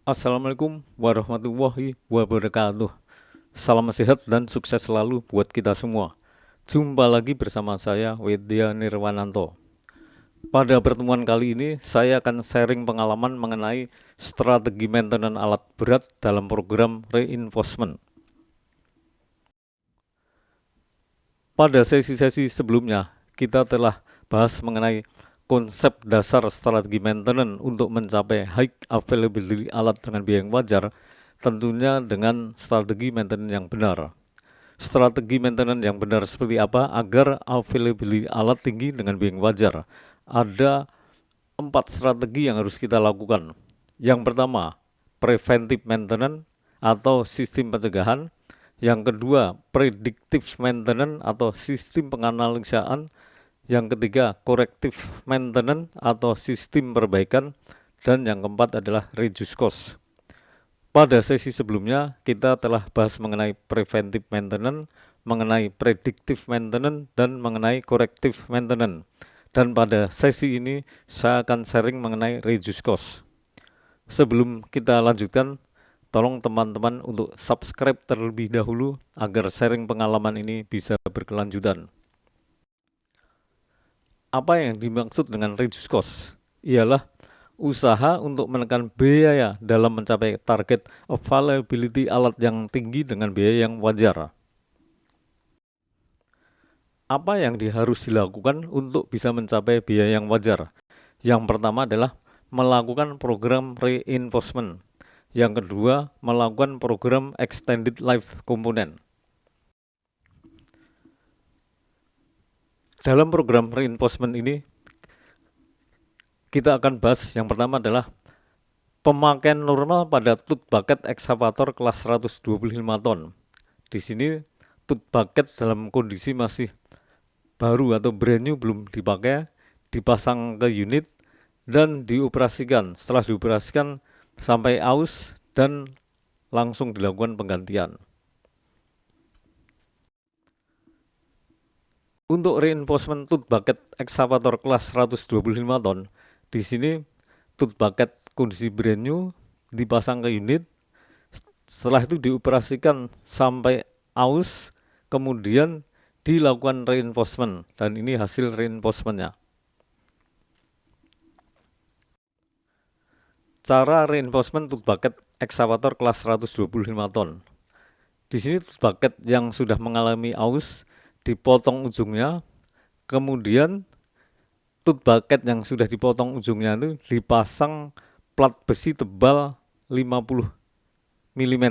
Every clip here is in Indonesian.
Assalamualaikum warahmatullahi wabarakatuh. Salam sehat dan sukses selalu buat kita semua. Jumpa lagi bersama saya Widya Nirwananto. Pada pertemuan kali ini saya akan sharing pengalaman mengenai strategi maintenance alat berat dalam program reinforcement. Pada sesi-sesi sebelumnya kita telah bahas mengenai konsep dasar strategi maintenance untuk mencapai high availability alat dengan biaya yang wajar, tentunya dengan strategi maintenance yang benar. Strategi maintenance yang benar seperti apa agar availability alat tinggi dengan biaya yang wajar? Ada 4 strategi yang harus kita lakukan. Yang pertama, preventive maintenance atau sistem pencegahan. Yang kedua, predictive maintenance atau sistem penganalisaan. Yang ketiga, corrective maintenance atau sistem perbaikan. Dan yang keempat adalah reduce cost. Pada sesi sebelumnya kita telah bahas mengenai preventive maintenance, mengenai predictive maintenance, dan mengenai corrective maintenance. Dan pada sesi ini saya akan sharing mengenai reduce cost. Sebelum kita lanjutkan, tolong teman-teman untuk subscribe terlebih dahulu agar sharing pengalaman ini bisa berkelanjutan. Apa yang dimaksud dengan reduce cost? Ialah usaha untuk menekan biaya dalam mencapai target availability alat yang tinggi dengan biaya yang wajar. Apa yang harus dilakukan untuk bisa mencapai biaya yang wajar? Yang pertama adalah melakukan program reinforcement. Yang kedua, melakukan program extended life component. Dalam program reinforcement ini kita akan bahas yang pertama adalah pemakaian normal pada tooth bucket ekskavator kelas 125 ton. Di sini tooth bucket dalam kondisi masih baru atau brand new, belum dipakai, dipasang ke unit dan dioperasikan. Setelah dioperasikan sampai aus dan langsung dilakukan penggantian. Untuk reinforcement tooth bucket ekskavator kelas 125 ton, di sini tooth bucket kondisi brand new dipasang ke unit, setelah itu dioperasikan sampai aus, kemudian dilakukan reinforcement, dan ini hasil reinforcementnya. Cara reinforcement tooth bucket ekskavator kelas 125 ton. Di sini tooth bucket yang sudah mengalami aus dipotong ujungnya, kemudian tooth bucket yang sudah dipotong ujungnya itu dipasang plat besi tebal 50 mm.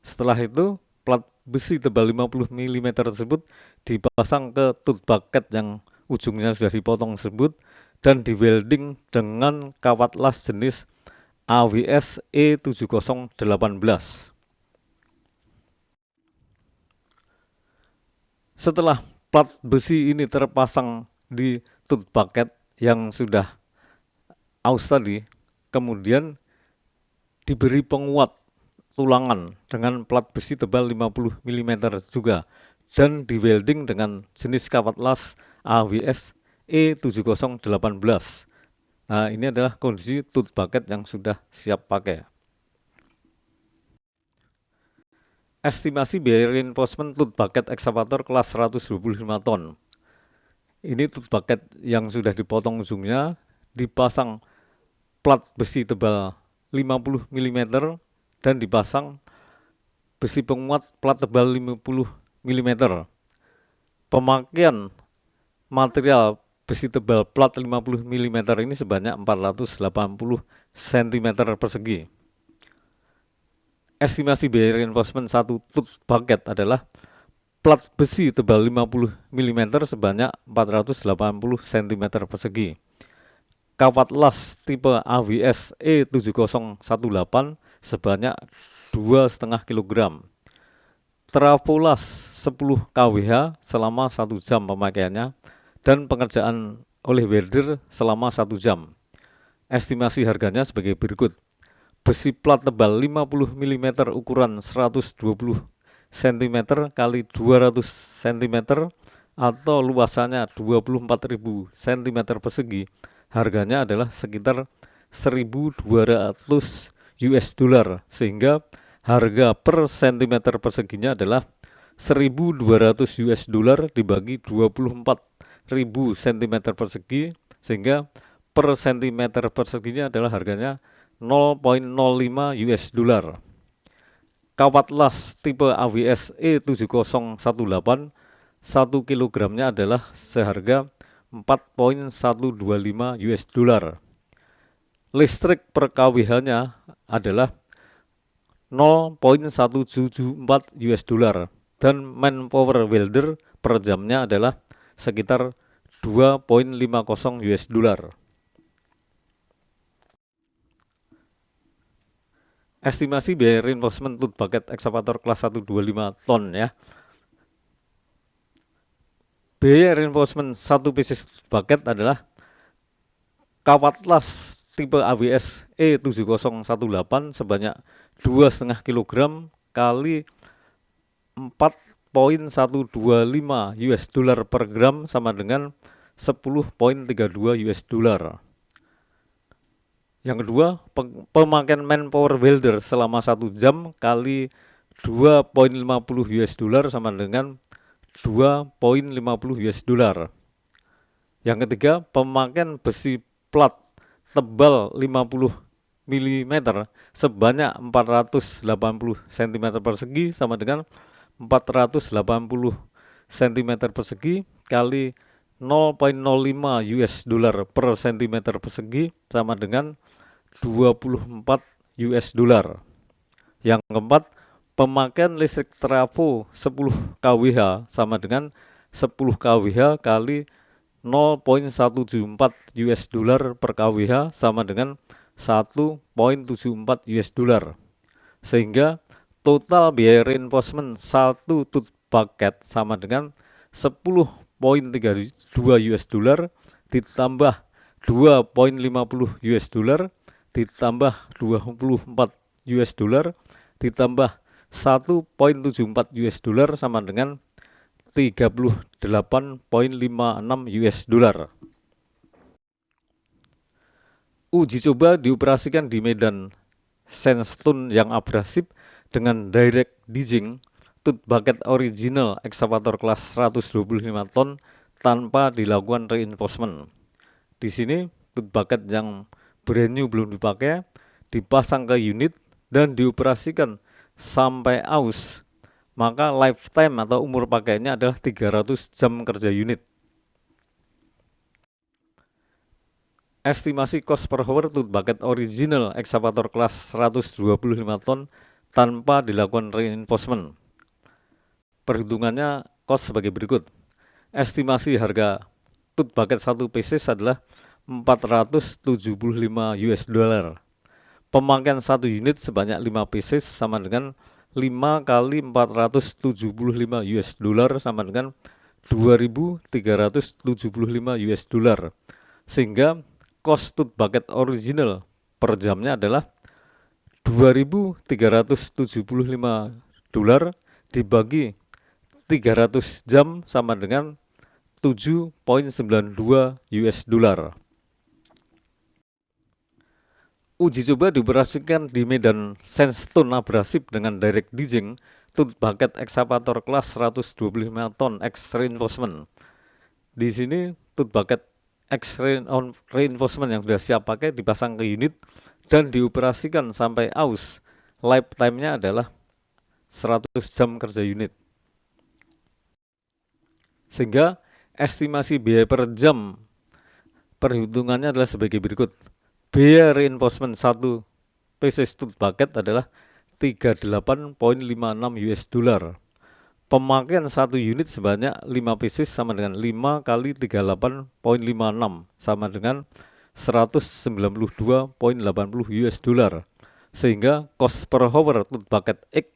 Setelah itu plat besi tebal 50 mm tersebut dipasang ke tooth bucket yang ujungnya sudah dipotong tersebut dan di welding dengan kawat las jenis AWS E7018. Setelah plat besi ini terpasang di tooth bucket yang sudah aus tadi, kemudian diberi penguat tulangan dengan plat besi tebal 50 mm juga dan di welding dengan jenis kawat las AWS E7018. Nah, ini adalah kondisi tooth bucket yang sudah siap pakai. Estimasi biaya reinforcement tooth bucket ekskavator kelas 125 ton. Ini tooth bucket yang sudah dipotong ujungnya, dipasang plat besi tebal 50 mm dan dipasang besi penguat plat tebal 50 mm. Pemakaian material besi tebal plat 50 mm ini sebanyak 480 cm persegi. Estimasi biaya reinforcement satu tooth bucket adalah plat besi tebal 50 mm sebanyak 480 cm persegi. Kawat las tipe AWS E7018 sebanyak 2,5 kg. Trafolas 10 kWh selama 1 jam pemakaiannya dan pengerjaan oleh welder selama 1 jam. Estimasi harganya sebagai berikut. Besi plat tebal 50 mm ukuran 120 cm kali 200 cm atau luasannya 24.000 cm persegi, harganya adalah sekitar 1.200 US dollar, sehingga harga per sentimeter perseginya adalah 1.200 US dollar dibagi 24.000 cm persegi, sehingga per sentimeter perseginya adalah harganya 0,05 US dollar. Kawat las tipe AWS E7018 1 kilogramnya adalah seharga 4,125 US dollar. Listrik per kWh-nya adalah 0,174 US dollar dan manpower welder per jamnya adalah sekitar 2,50 US dollar. Estimasi biaya reinforcement tooth bucket ekskavator kelas 125 ton ya. Biaya reinforcement 1 pieces bucket adalah kawat las tipe AWS E7018 sebanyak 2,5 kg kali 4,125 US dollar per gram sama dengan 10,32 US dollar. Yang kedua, pemakaian manpower welder selama 1 jam kali 2,50 US dollar sama dengan 2,50 US dollar. Yang ketiga, pemakaian besi plat tebal 50 mm sebanyak 480 cm persegi sama dengan 480 cm persegi kali 0,05 US dollar per cm persegi sama dengan 24 US dollar. Yang keempat, pemakaian listrik trafo 10 kWh sama dengan 10 kWh kali 0,174 US dollar per kWh sama dengan 1,74 US dollar. Sehingga total biaya reinforcement 1 tooth bucket sama dengan 10,32 US dollar ditambah 2,50 US dollar ditambah 24 US dollar ditambah 1,74 US dollar sama dengan 38,56 US dollar. Uji coba dioperasikan di medan sandstone yang abrasif dengan direct digging tooth bucket original ekskavator kelas 125 ton tanpa dilakukan reinforcement. Di sini tooth bucket yang brand new belum dipakai dipasang ke unit dan dioperasikan sampai aus, maka lifetime atau umur pakainya adalah 300 jam kerja unit. Estimasi cost per hour tooth bucket original ekskavator kelas 125 ton tanpa dilakukan reinforcement. Perhitungannya cost sebagai berikut. Estimasi harga tooth bucket 1 pieces adalah 475 US dollar. Pemakaian 1 unit sebanyak 5 pieces sama dengan 5 kali 475 US dollar sama dengan 2.375 US dollar. Sehingga cost tooth bucket original per jamnya adalah 2.375 dolar dibagi 300 jam sama dengan 7,92 US dollar. Uji coba dioperasikan di medan sandstone abrasif dengan direct digging tooth bucket ekskavator kelas 125 ton X reinforcement. Di sini tooth bucket X reinforcement yang sudah siap pakai dipasang ke unit dan dioperasikan sampai aus. Lifetime-nya adalah 100 jam kerja unit. Sehingga estimasi biaya per jam perhitungannya adalah sebagai berikut. Biaya reinforcement 1 pieces tooth bucket adalah 38,56 US dollar. Pemakaian 1 unit sebanyak 5 pieces sama dengan 5 kali 38,56 sama dengan 192,80 US dollar. Sehingga cost per hour tooth bucket egg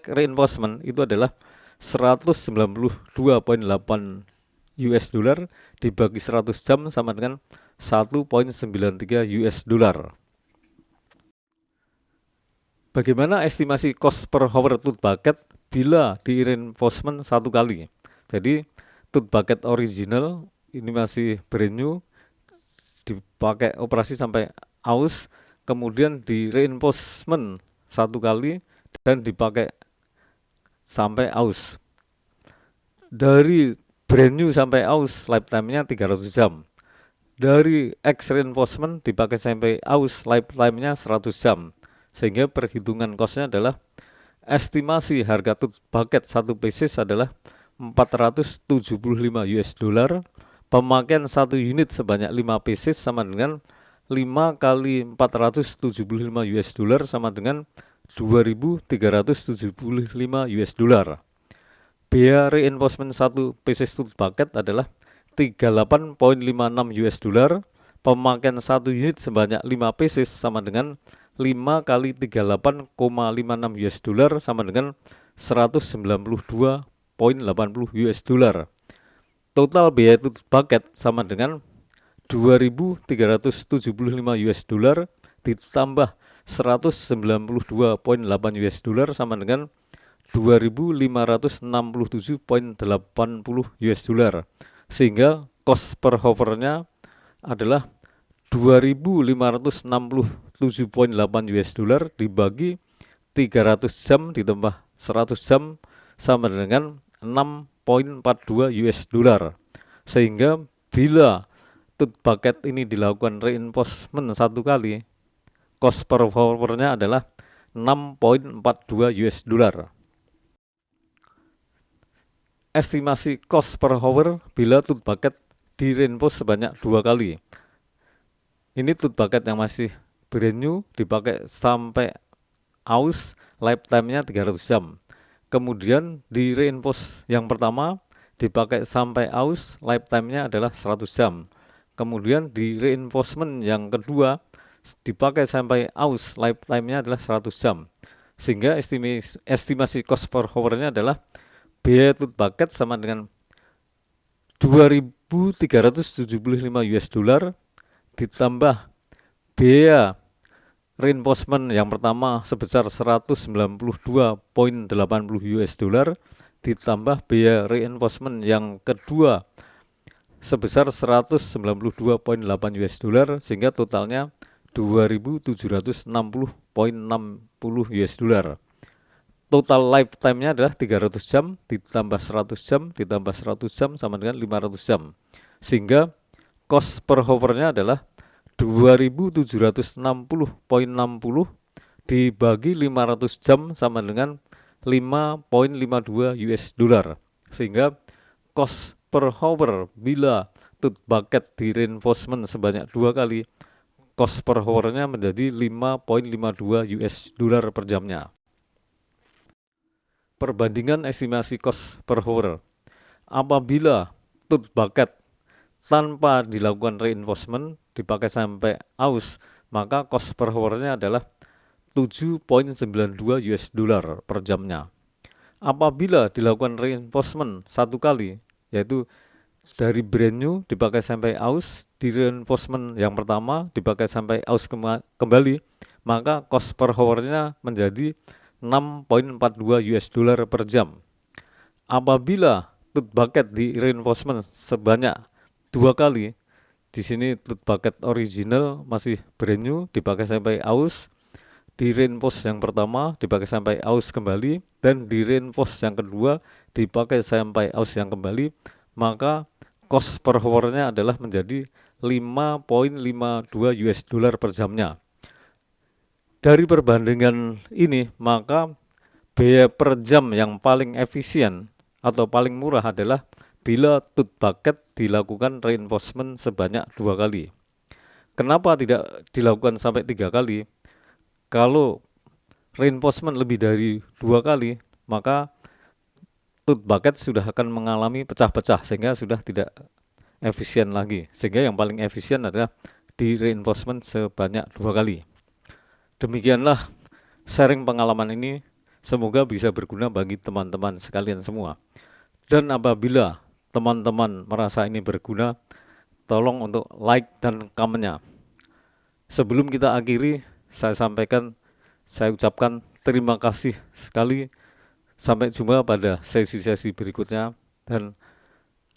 reinforcement itu adalah 192,8 US dollar dibagi 100 jam sama dengan 1,93 US dollar. Bagaimana estimasi cost per hour tooth bucket bila di reinforcement 1 kali? Jadi tooth bucket original ini masih brand new, dipakai operasi sampai aus, kemudian di reinforcement 1 kali dan dipakai sampai aus. Dari brand new sampai aus lifetime-nya 300 jam. Dari X reinforcement dipakai sampai aus lifetime-nya 100 jam. Sehingga perhitungan cost-nya adalah estimasi harga tooth bucket 1 pieces adalah 475 US dollar. Pemakaian 1 unit sebanyak 5 pieces sama dengan 5 kali 475 US dollar sama dengan 2.375 US dollar. Biaya reinforcement 1 pieces tooth bucket adalah 38,56 US dollar. Pemakaian 1 unit sebanyak 5 pieces sama dengan 5 kali 38,56 US dollar sama dengan 192,80 US dollar. Total biaya tooth bucket sama dengan 2.375 US dollar ditambah 192,8 US dollar sama dengan 2.567,80 US dollar. Sehingga cost per hovernya adalah 2.567,8 US dollar dibagi 300 jam ditambah 100 jam sama dengan 6,42 US dollar. Sehingga bila tooth bucket ini dilakukan reinforcement 1 kali, cost per hovernya adalah 6,42 US dollar. Estimasi cost per hour bila tooth bucket di reinforce sebanyak 2 kali. Ini tooth bucket yang masih brand new dipakai sampai aus lifetime-nya 300 jam. Kemudian di reinforce yang pertama dipakai sampai aus lifetime-nya adalah 100 jam. Kemudian di reinforcement yang kedua dipakai sampai aus lifetime-nya adalah 100 jam. Sehingga estimasi cost per hour-nya adalah biaya tooth bucket sama dengan 2.375 US dollar ditambah biaya reinforcement yang pertama sebesar 192,80 US dollar ditambah biaya reinforcement yang kedua sebesar 192,8 US dollar sehingga totalnya 2.760,60 US dollar. Total lifetime-nya adalah 300 jam ditambah 100 jam ditambah 100 jam sama dengan 500 jam. Sehingga cost per hour-nya adalah 2.760,60 dibagi 500 jam sama dengan 5,52 US dollar. Sehingga cost per hour bila tooth bucket di reinforcement sebanyak 2 kali, cost per hour-nya menjadi 5,52 US dollar per jamnya. Perbandingan estimasi cost per hour. Apabila tooth bucket tanpa dilakukan reinforcement dipakai sampai aus, maka cost per hour-nya adalah 7,92 US dollar per jamnya. Apabila dilakukan reinforcement 1 kali, yaitu dari brand new dipakai sampai aus, di reinforcement yang pertama dipakai sampai aus kembali, maka cost per hour-nya menjadi 6,42 US dollar per jam. Apabila tooth bucket di reinforcement sebanyak 2 kali, di sini tooth bucket original masih brand new dipakai sampai aus, di reinforce yang pertama dipakai sampai aus kembali, dan di reinforce yang kedua dipakai sampai aus yang kembali, maka cost per hour-nya adalah menjadi 5,52 US dollar per jamnya. Dari perbandingan ini, maka biaya per jam yang paling efisien atau paling murah adalah bila tooth bucket dilakukan reinforcement sebanyak 2 kali. Kenapa tidak dilakukan sampai 3 kali? Kalau reinforcement lebih dari 2 kali, maka tooth bucket sudah akan mengalami pecah-pecah sehingga sudah tidak efisien lagi. Sehingga yang paling efisien adalah di reinforcement sebanyak 2 kali. Demikianlah sharing pengalaman ini, semoga bisa berguna bagi teman-teman sekalian semua. Dan apabila teman-teman merasa ini berguna, tolong untuk like dan komennya. Sebelum kita akhiri, saya ucapkan terima kasih sekali. Sampai jumpa pada sesi-sesi berikutnya, dan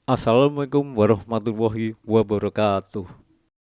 assalamualaikum warahmatullahi wabarakatuh.